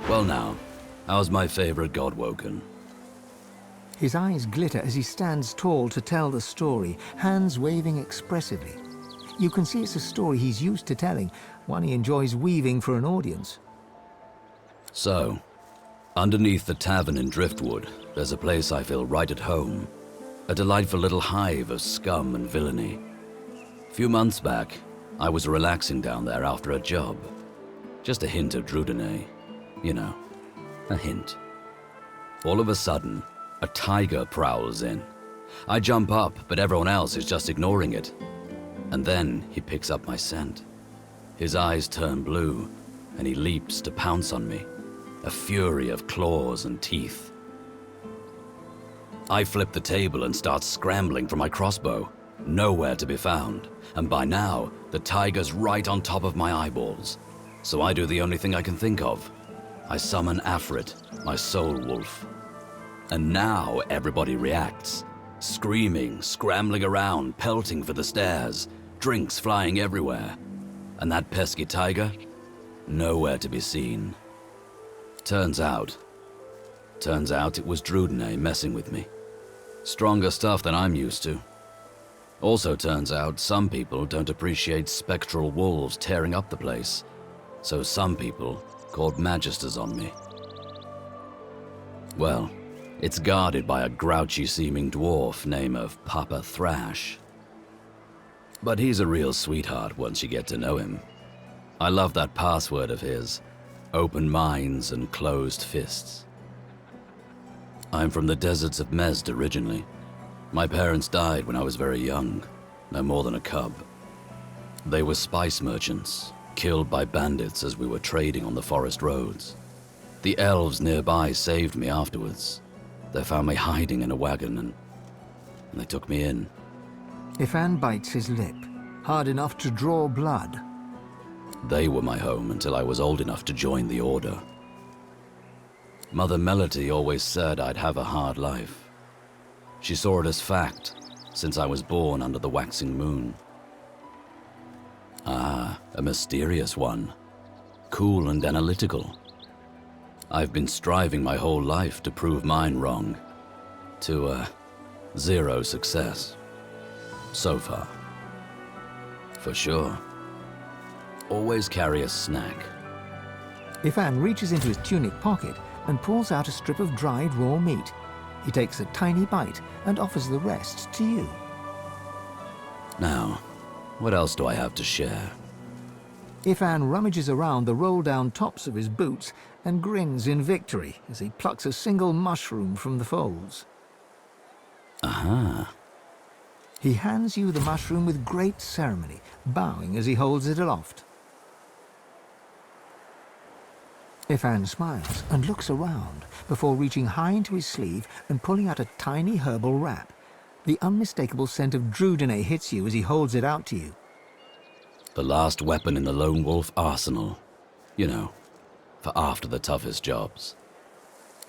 Well now, how's my favorite god woken? His eyes glitter as he stands tall to tell the story, hands waving expressively. You can see it's a story he's used to telling, one he enjoys weaving for an audience. So, underneath the tavern in Driftwood, there's a place I feel right at home. A delightful little hive of scum and villainy. A few months back, I was relaxing down there after a job. Just a hint of Drudenay. You know, a hint. All of a sudden, a tiger prowls in. I jump up, but everyone else is just ignoring it. And then he picks up my scent. His eyes turn blue, and he leaps to pounce on me. A fury of claws and teeth. I flip the table and start scrambling for my crossbow. Nowhere to be found, and by now, the tiger's right on top of my eyeballs. So I do the only thing I can think of. I summon Afrit, my soul wolf. And now everybody reacts. Screaming, scrambling around, pelting for the stairs, drinks flying everywhere. And that pesky tiger? Nowhere to be seen. Turns out it was Drudenay messing with me. Stronger stuff than I'm used to. Also turns out some people don't appreciate spectral wolves tearing up the place. So some people called magisters on me. Well, it's guarded by a grouchy-seeming dwarf named of Papa Thrash. But he's a real sweetheart once you get to know him. I love that password of his. Open minds and closed fists. I'm from the deserts of Mezd originally. My parents died when I was very young, no more than a cub. They were spice merchants, killed by bandits as we were trading on the forest roads. The elves nearby saved me afterwards. They found me hiding in a wagon and they took me in. Ifan bites his lip, hard enough to draw blood. They were my home until I was old enough to join the Order. Mother Melody always said I'd have a hard life. She saw it as fact, since I was born under the waxing moon. Ah, a mysterious one. Cool and analytical. I've been striving my whole life to prove mine wrong. To, zero success. So far. For sure. Always carry a snack. Ifan reaches into his tunic pocket and pulls out a strip of dried raw meat. He takes a tiny bite and offers the rest to you. Now, what else do I have to share? Ifan rummages around the roll-down tops of his boots and grins in victory as he plucks a single mushroom from the folds. Aha. He hands you the mushroom with great ceremony, bowing as he holds it aloft. Ifan smiles and looks around before reaching high into his sleeve and pulling out a tiny herbal wrap. The unmistakable scent of Drudenay hits you as he holds it out to you. The last weapon in the lone wolf arsenal. You know, for after the toughest jobs.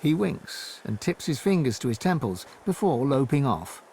He winks and tips his fingers to his temples before loping off.